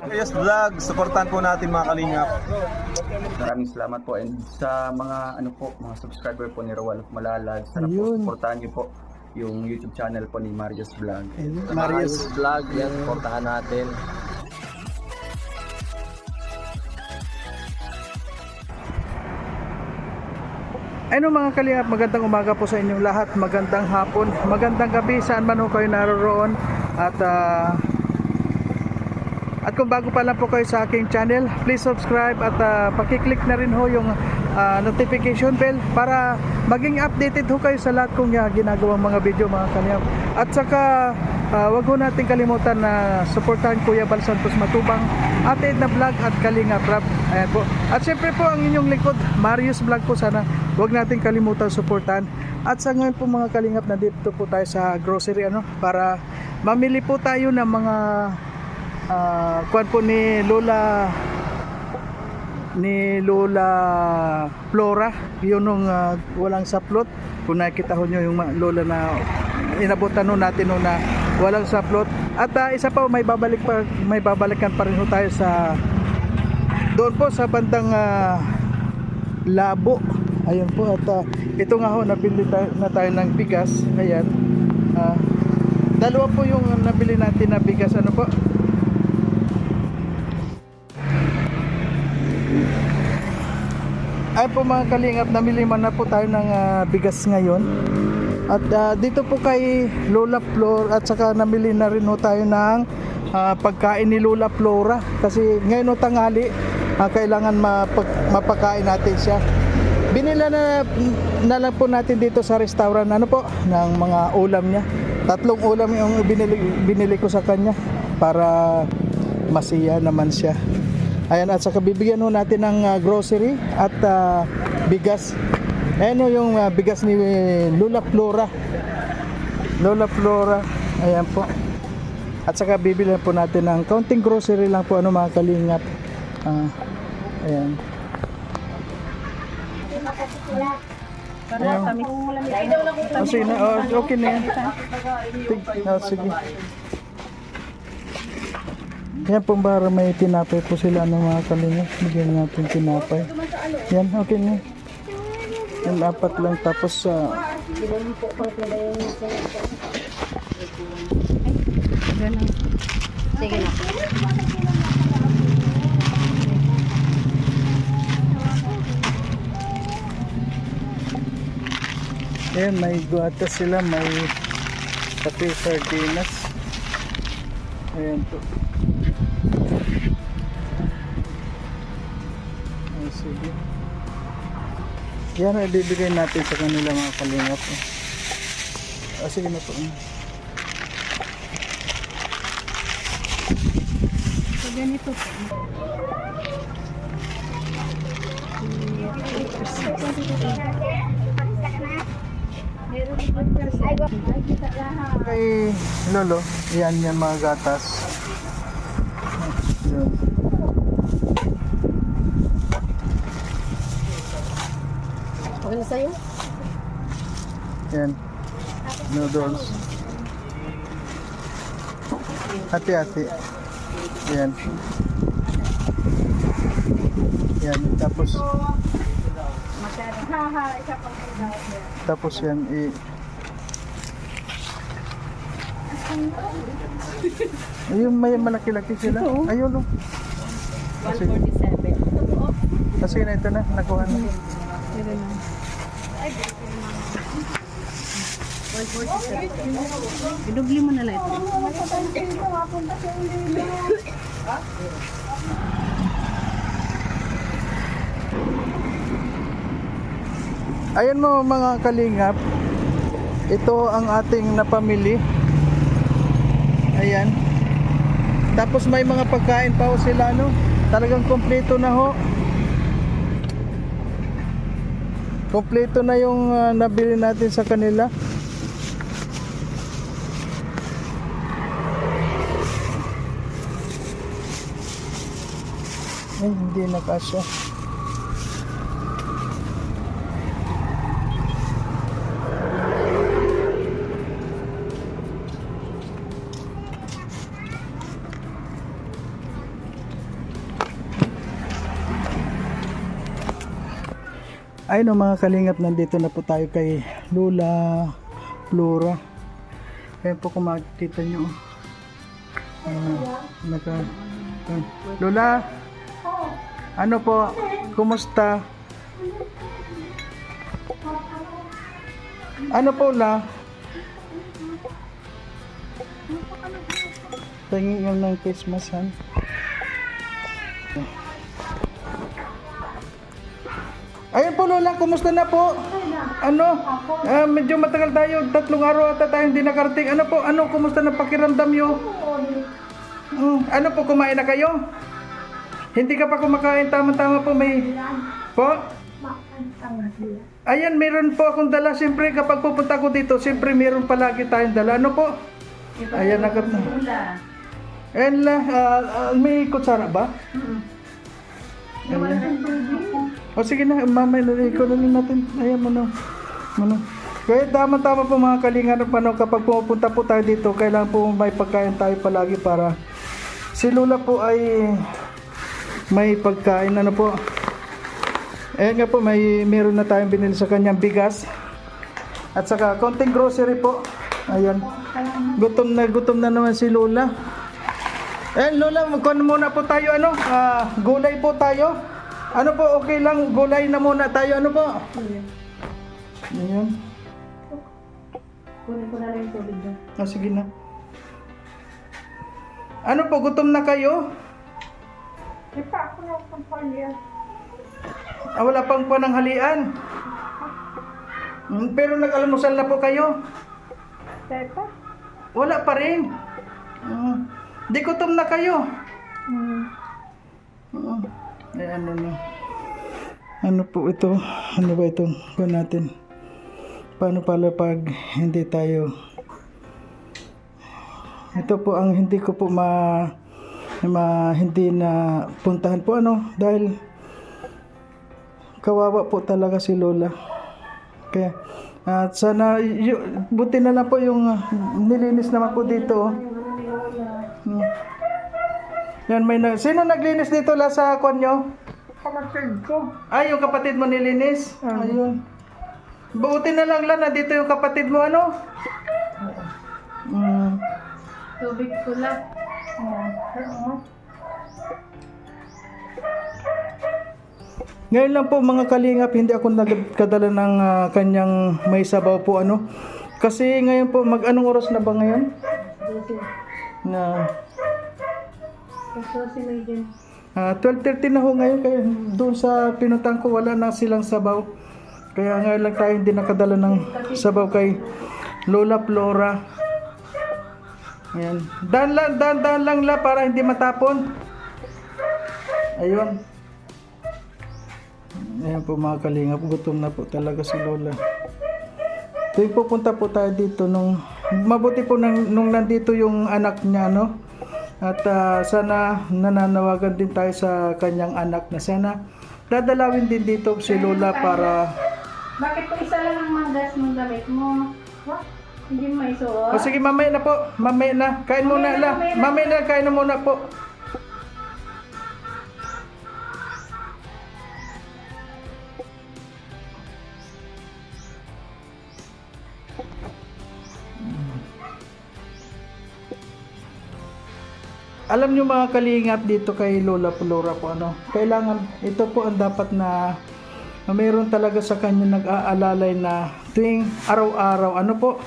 Yes, vlog, supportan po natin mga kalingap. Maraming salamat po, and sa mga mga subscriber po ni Roel of Malalag, sana po supportahan niyo po yung YouTube channel po ni Marius Vlog. Marius Vlog, yan, supportahan natin. Ano mga kalingap, magandang umaga po sa inyong lahat, magandang hapon, magandang gabi, saan man ho kayo naroroon. At kung bago pa lang po kayo sa aking channel, please subscribe at pakiclick na rin ho yung notification bell para maging updated ho kayo sa lahat kong ginagawang mga video mga kalingap. At saka wag ho natin kalimutan na suportahan Kuya Bal Santos Matubang, Ate Edna Vlog at Kalingap Rap. Ayan po. At syempre po ang inyong lingkod, Marius Vlog po, sana wag natin kalimutan suportahan. At sa ngayon po mga kalingap, nandito po tayo sa grocery para mamili po tayo ng mga kuwan po ni Lola Flora, yun nung walang saplot. Kung nakita ho nyo yung lola na inabutan natin na walang saplot. At isa pa, may babalikan pa rin ho tayo sa doon po sa bandang Labo. Ayun po, at ito nga ho, nabili na tayo ng bigas. Ayan, dalawa po yung nabili natin na bigas. Ano po? Ay po mga kalingap, namili man na po tayo ng bigas ngayon. At dito po kay Lola Flor, at saka namili na rin ho tayo ng pagkain ni Lola Flora. Kasi ngayon ho tanghali, kailangan mapakain natin siya. Binila na lang po natin dito sa restaurant ng mga ulam niya. 3 ulam yung binili ko sa kanya para masiya naman siya. Ayan, at saka bibigyan ho natin ng grocery at bigas. Ayan ho yung bigas ni Lola Flora. Lola Flora, ayan po. At saka bibigyan po natin ng kaunting grocery lang po mga kalingap. Ayan. Ayan. Sige na, okay na yan. Sige. Yan po, para may tinapay po sila ng mga kalingap. Bigyan natin tinapay. Yan, okay na. Yung 4 lang, tapos sige na. ayan, may guatas sila, may kape, sardinas. Ayan po. Sige. Yan, ibibigay natin sa kanila mga kalingap. Sige na po. So, ganito po. Kay Lolo, yan mga gatas. Yan. Ano sa'yo? Yan. Noodles. Hati-hati. Yan. Yan. Tapos yan ayun, may malaki-laki sila. Ayun o. Kasi na ito na, nakuha na. Idubli mo na lang ito. Ayan mo mga kalingap, ito ang ating napamili. Ayan. Tapos may mga pagkain pa ho sila, talagang kompleto na ho. Kompleto na yung nabili natin sa kanila. Ay, hindi nakasya. Ayun o mga kalingap, nandito na po tayo kay Lola Flora. Ayan po kung makikita nyo. Lola, ano po, kumusta? Ano po la? Tingin yung ng Christmas han. Ayun po Lola, kumusta na po? Ano? Medyo matagal tayo, 3 araw ata tayo hindi nakarating. Ano po? Ano? Kumusta na pakiramdam nyo? Ano po, kumain na kayo? Hindi ka pa kumakain, tama-tama po may... Po? Ayan, meron po akong dala. Siyempre, kapag pupunta ko dito, siyempre meron palagi tayong dala. Ano po? Ayan, nakat na. Ayan la, may kutsara ba? O sige na, mamay na ikaw na lang natin. Ayan mo na. Kaya tama-tama po mga kalingan, kapag pumupunta po tayo dito, kailangan po may pagkain tayo palagi para si Lola po ay may pagkain. Ano po? Ayan nga po, meron na tayong binili sa kanyang bigas at saka konting grocery po. Ayan, gutom na naman si Lola. Ayan Lola, magkuhan muna po tayo. Gulay po tayo. Ano po, okay lang, gulay na muna tayo. Ano po? Ayan. Kunin ko na lang yung tubig doon. Sige na. Ano po, gutom na kayo? Ako na akong pamilya. Wala pang pananghalian. Pero nag-almusal na po kayo? Teta? Wala pa rin. Di gutom na kayo. Ano po ito? Ano ba ito? Kuha natin. Paano pala pag hindi tayo... Ito po ang hindi ko po hindi na puntahan po dahil kawawa po talaga si Lola. Kaya at sana buti na lang po yung nilinis naman po dito. Yan sino naglinis dito la sa konyo? Kapatid ko. Ay, yung kapatid mo nilinis? Ayun. Buti na lang nandito yung kapatid mo Tubig ko lang. Ngayon lang po mga kalingap, hindi ako nagkadala ng kanyang may sabaw po Kasi ngayon po, anong oras na ba ngayon? Na 12:30 na ho ngayon, kaya doon sa pinutang ko wala na silang sabaw. Kaya ngayon lang tayo hindi nakadala ng sabaw kay Lola Flora. Ayan. Dahan lang la para hindi matapon. Ayun. Ayan po mga kalingap, gutom na po talaga si Lola. Tuwing pupunta po tayo dito mabuti po nung nandito yung anak niya at sana nananawagan din tayo sa kanyang anak na sana dadalawin din dito si Lola para... Bakit po isa lang ang manggas mong damit mo? Hindi mo isuot? O sige, mamaya na po. Mamaya na. Kain muna la. Mamaya na, kain na muna po. Alam nyo mga kalingap dito kay Lola Flora po kailangan, ito po ang dapat na mayroon talaga sa kanya nag-aalalay na tuwing araw-araw po.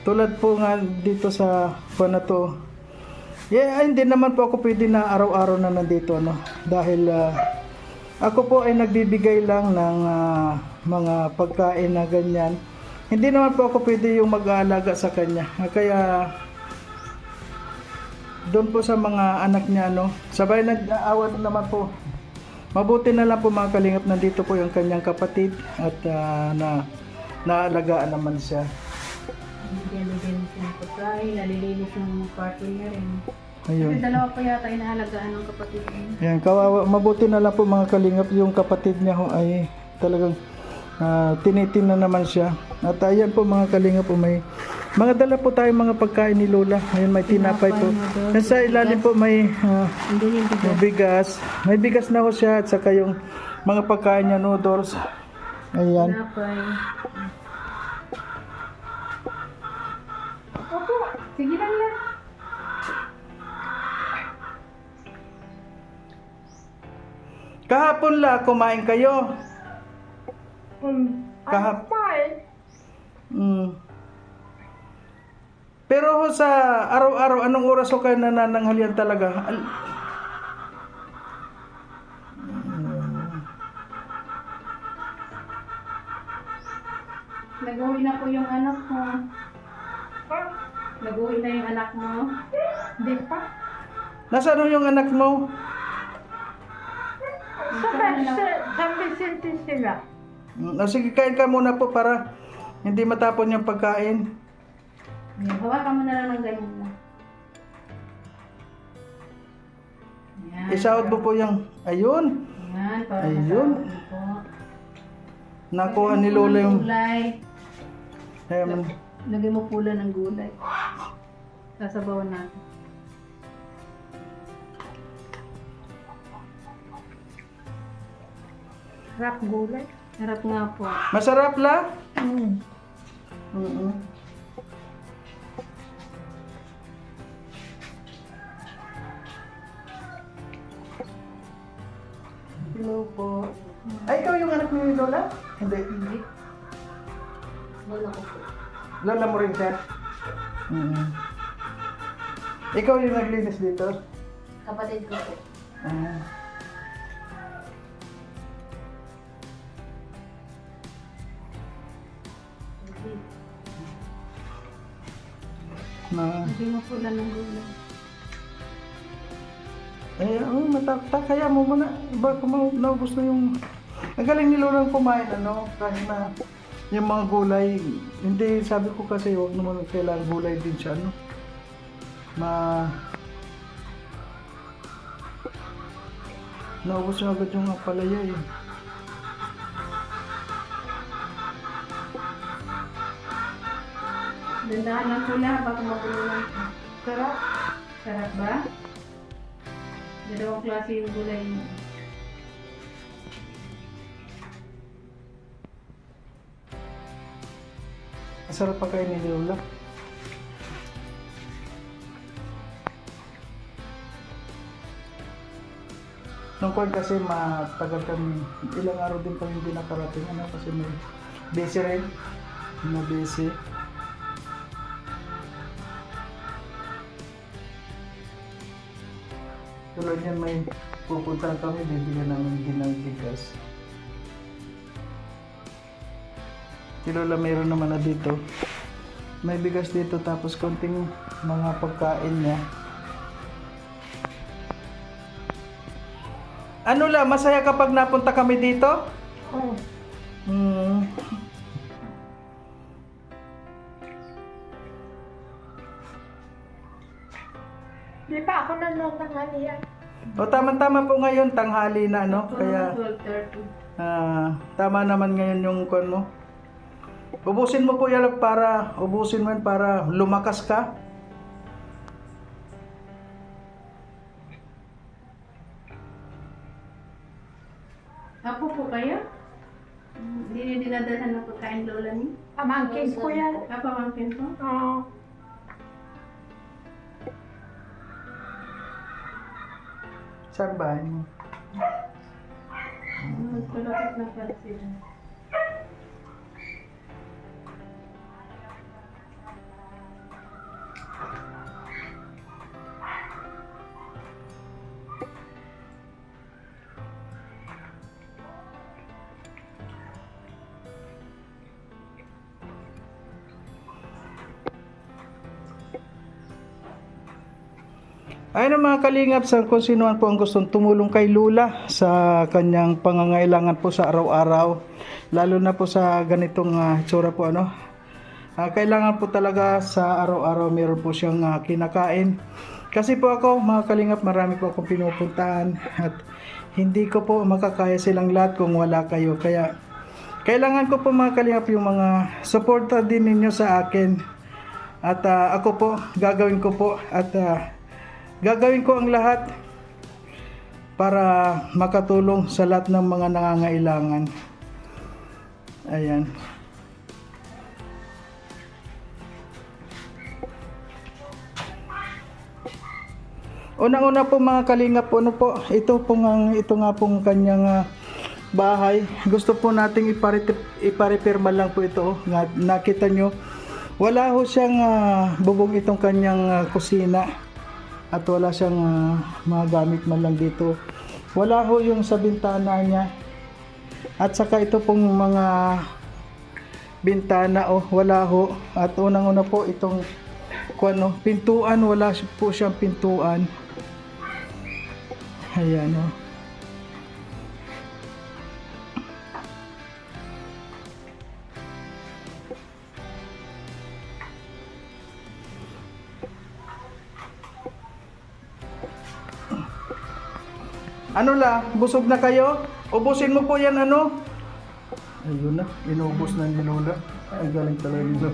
Tulad po nga dito sa to. Hindi naman po ako pwede na araw-araw na nandito dahil ako po ay nagbibigay lang ng mga pagkain na ganyan. Hindi naman po ako pwede yung mag-aalaga sa kanya. Kaya doon po sa mga anak niya sabay nag-aawat naman po. Mabuti na lang po mga kalingap, nandito po yung kanyang kapatid at naalagaan naman siya. Bigyan ng pagkain, nalilinis yung kwarto niya rin. Ayun. Kasi dalawa pa yata inaalagaan ng kapatid niya. Yan, kawawa. Mabuti na lang po mga kalingap, yung kapatid niya ay talagang tinitingnan naman siya. At ayan po mga kalingap po, may mga dala po tayo mga pagkain ni Lola. Ayun, may tinapay po. Nasa ilalim po may bigas. May bigas na ho siya at saka yung mga pagkain niya, noodles. Ayan. Tinapay. Opo, sige lang na. Kahapon la, kumain kayo. Mm. Pero ho sa araw-araw, anong oras ho kayo nanananghalian talaga? Nag-uwi na po yung anak mo. Nag-uwi na yung anak mo. Hindi pa. Nasaan ho yung anak mo? San Vicente sila. Sige, kain ka muna po para hindi matapon yung pagkain. Hawakan mo na lang ng ganyan mo. Yan. Isaot mo po yung, ayun, Yan, para Ayun. masarap po. nakuha ni Lola yung, Gulay. ayun, Lagyan mo pula ng gulay. Sasabawan natin. Harap gulay? Harap nga po. masarap la? Mm. Hello po. Ay, ikaw yung anak ni Lola? Hindi. Hindi. Wala ko po. Lola mo rin siya? Ikaw yung naglinis dito? Kapatid ko po. Ah. Na, Lagyan mo pula ng gulay. mataktak, kaya mo muna. Baka naubos na yung... Ang galing ni Lola kumain, ano, kahit na yung mga gulay. Hindi, sabi ko kasi, huwag naman kailangan gulay din siya, ano. Naubos na agad yung palaya, eh. Dandahan lang pula, baka magulo lang. Sarap. Sarap ba? Dalawang klase yung gulay mo. Masarap pa kayo ni Lola. Nung kwan kasi matagal kami, ilang araw din kami hindi nakarating, ano, kasi may busy rin. Na busy. Tulad yan, may pupunta kami, bibigyan namin din ng bigas. Si Lola mayroon naman na dito. May bigas dito tapos konting mga pagkain niya. Ano la, masaya kapag napunta kami dito? Oo. Di pa ako nananghalian. O tama-tama po ngayon, tanghali na, no? Kaya 12:30. tama naman ngayon yung kwan mo. Ubusin mo po yan para, ubusin mo yan para lumakas ka. Apo po kayo? Hindi niyo dinadalhan ng pagkain lola niyo? Pamangkin ko yan. Pamangkin ko? Oo. Saan bahay mo? Magpalapit na pala sila. Ayun ang mga kalingap sa kung sino man po ang gustong tumulong kay Lola sa kanyang pangangailangan po sa araw-araw. Lalo na po sa ganitong itsura po, ano. Kailangan po talaga sa araw-araw meron po siyang kinakain. Kasi po ako mga kalingap, marami po akong pinupuntahan at hindi ko po makakaya silang lahat kung wala kayo. Kaya kailangan ko po mga kalingap yung mga suporta din ninyo sa akin. At ako po, gagawin ko po at gagawin ko ang lahat para makatulong sa lahat ng mga nangangailangan. Ayan. Unang-una po mga kalingap po, ano po, ito nga pong kanyang bahay. Gusto po nating iparepirma lang po ito. Nakita nyo, wala ho siyang bubong itong kanyang kusina. At wala siyang mga gamit man lang dito. Wala ho yung sa bintana niya. At saka ito pong mga bintana, wala ho. At unang-una po itong pintuan, wala po siyang pintuan. Ayan o. Ano la? Busog na kayo? Ubusin mo po yan ano? Ayun na, inubos na ni Lola. Ay galing talaga nito.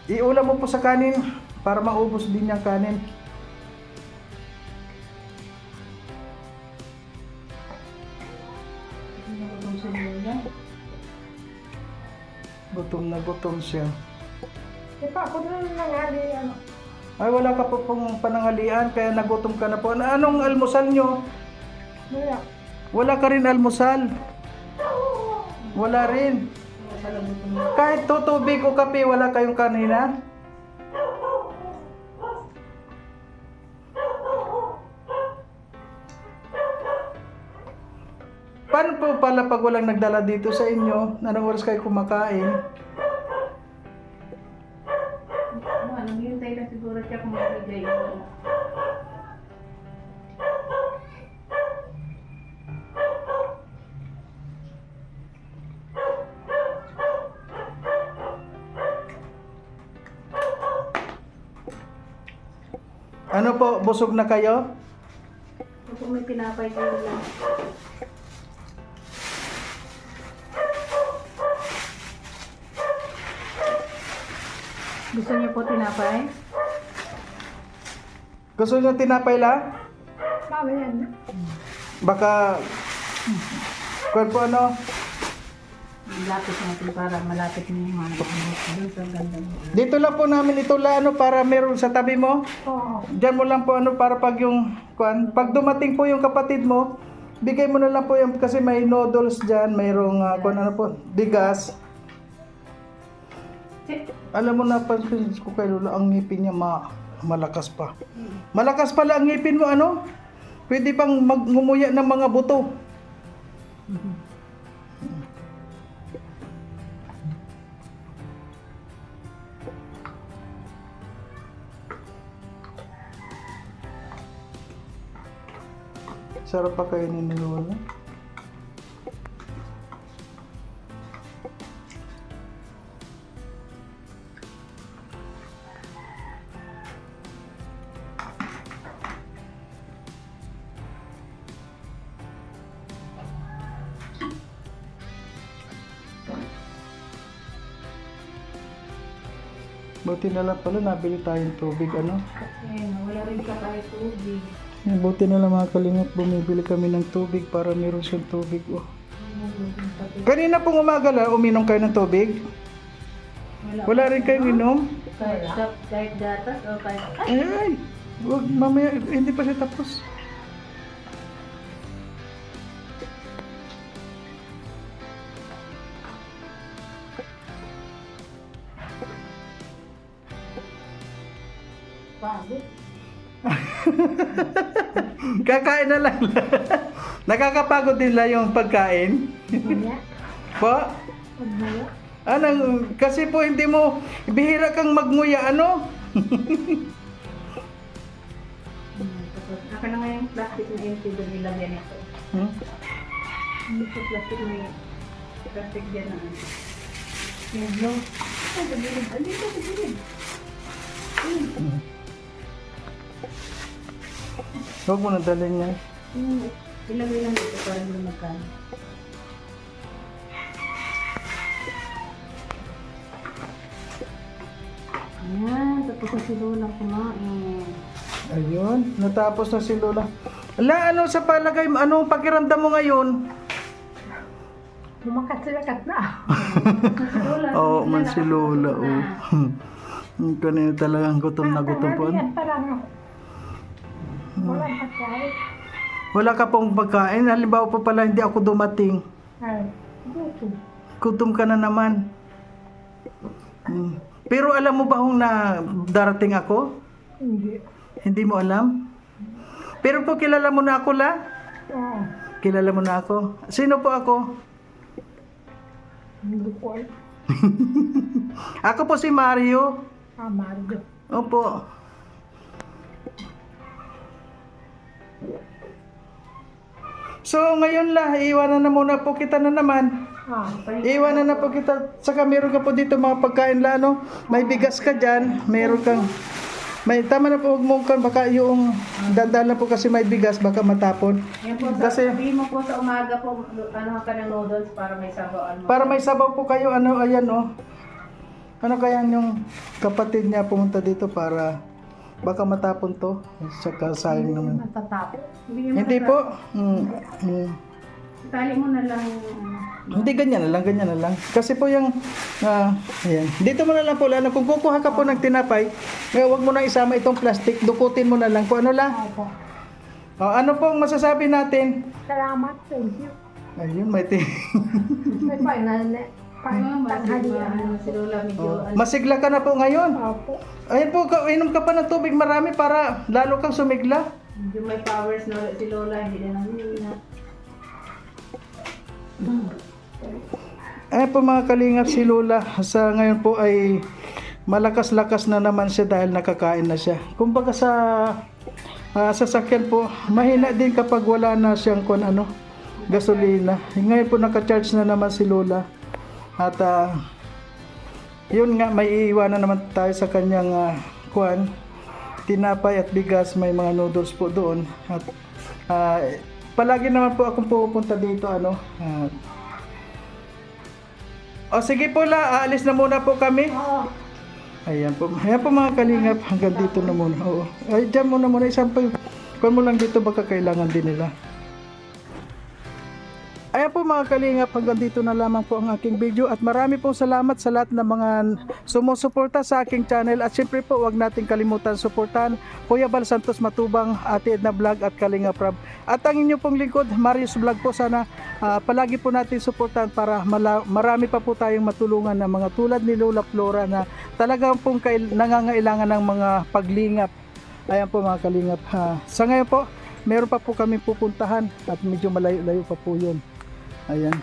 Iulam mo po sa kanin para maubos din yung kanin. Gutom na gutom siya. Di pa ako na nanghalian. Ay wala ka po pong pananghalian kaya nagutom ka na po. Anong almusal nyo? Wala. Wala ka rin almusal? Wala rin. Kahit tubig o kape wala kayong kanina? Paano po pala pag walang nagdala dito sa inyo? Anong oras kayo kumakain? Naghihintay lang siguro siya kung magbigay yun. Ano po, busog na kayo? Kung may pinapay kayo lang. Gusto niyo po tinapay? Gusto nyo tinapay lang? Mami yan. Baka, kung po ano, Lapit natin para malapit niyo yung mga doon sa ganda mo. dito lang po namin ito ano para meron sa tabi mo. Oo. Diyan mo lang po ano para pag yung pag dumating po yung kapatid mo, bigay mo na lang po yung kasi may noodles diyan, mayroong ano po, bigas. Alam mo na pansin ko kay Lola, ang ngipin niya malakas pa. Malakas pala ang ngipin mo ano? Pwede pang ngumuya ng mga buto. Sarap pa kainin ni Lola. Buti na lang pala nabili tayong tubig ano. Kasi wala rin ka kahit tubig. Buti na lang mga kalingap, bumibili kami ng tubig para meron siyang tubig. Oh. Kanina pong umaga la, uminom kayo ng tubig? Wala rin kayong inom? Kahit gatas o kahit... Ay, wag, mamaya, hindi pa siya tapos. Pagod. Kakain na lang. Nakakapagod din lang yung pagkain. Maya. Po? Maya. Anong, kasi po hindi mo, bihira kang magmuya, ano? Aka na nga yung plastic na empty doon nilagyan ito. Hindi sa plastic may plastic dyan na ano. Yung blue. Ay, pagilid. Andito, pagilid. Huwag mo na dalhin yan. Ilagay lang ito para hindi magkano. Ayan, tapos na si Lola kumain. Ayun, natapos na si Lola. Ala, ano sa palagay, anong pakiramdam mo ngayon? Lumakas-lakas na. Oo, man si Lola. Oh. Kanina talagang gutom na gutom po. Yan parang walang pagkain. Wala ka pong pagkain. Halimbawa pa pala hindi ako dumating. Ay, gutom. Gutom ka na naman. Pero alam mo ba kung na darating ako? Hindi. Hindi mo alam? Pero po kilala mo na ako, La? Oo. Kilala mo na ako. Sino po ako? Hindi ko alam. Ako po si Mario. Mario. Opo. So ngayon, La, iwanan na muna po kita na naman. Iwanan na po kita. Saka meron ka po dito mga pagkain, La, no? May bigas ka dyan. Meron kang... May tama na po, huwag mo kan, baka yung dandaan po kasi may bigas, baka matapon. Yan po, Kasi- sabihin mo po sa umaga po, ano ka ng noodles para may sabaw. Para may sabaw po kayo, ano, ayan, oh. Ano kaya yung kapatid niya pumunta dito para baka matapon to? Saka sayang naman. Matatapos. Hindi po. Tali mo na lang. Hindi, ganyan na lang. Kasi po yung, ayan. Dito mo na lang po, Lalo. Kung kukuha ka po ng tinapay, huwag mo na isama itong plastic, dukutin mo na lang. Kung ano lang. Opo. Ano pong masasabi natin? Salamat. Thank you. Ayun, may May panghalian. Si Lola medyo, masigla ka na po ngayon. Opo. Ayun po, inom ka pa ng tubig marami para lalo kang sumigla. medyo may powers na si Lola, hindi na nangyayari. Ayun po mga kalingap, si Lola sa ngayon po ay malakas-lakas na naman siya dahil nakakain na siya. Kumbaga sa sasakyan po, mahina din kapag wala na siyang gasolina. Ngayon po naka-charge na naman si Lola. At yun nga, may iiwanan naman tayo sa kanyang tinapay at bigas, may mga noodles po doon. At palagi naman po akong pupunta dito sige po, La, aalis na muna po kami. Ayan po mga kalingap, hanggang dito na muna. Oo. Ay, dyan muna isang pa. Kuhan mo lang dito, baka kailangan din nila. Ayan po mga kalingap, hanggang dito na lamang po ang aking video at marami pong salamat sa lahat ng mga sumusuporta sa aking channel at syempre po huwag nating kalimutan suportahan Kuya Bal Santos Matubang, Ate Edna Vlog at Kalinga Prab. At ang inyo pong lingkod, Marius Vlog po, sana palagi po natin suportahan para marami pa po tayong matulungan na mga tulad ni Lola Flora na talagang pong nangangailangan ng mga paglingap. Ayan po mga kalingap. Sa ngayon po, meron pa po kami pupuntahan at medyo malayo-layo pa po yun. Ayan.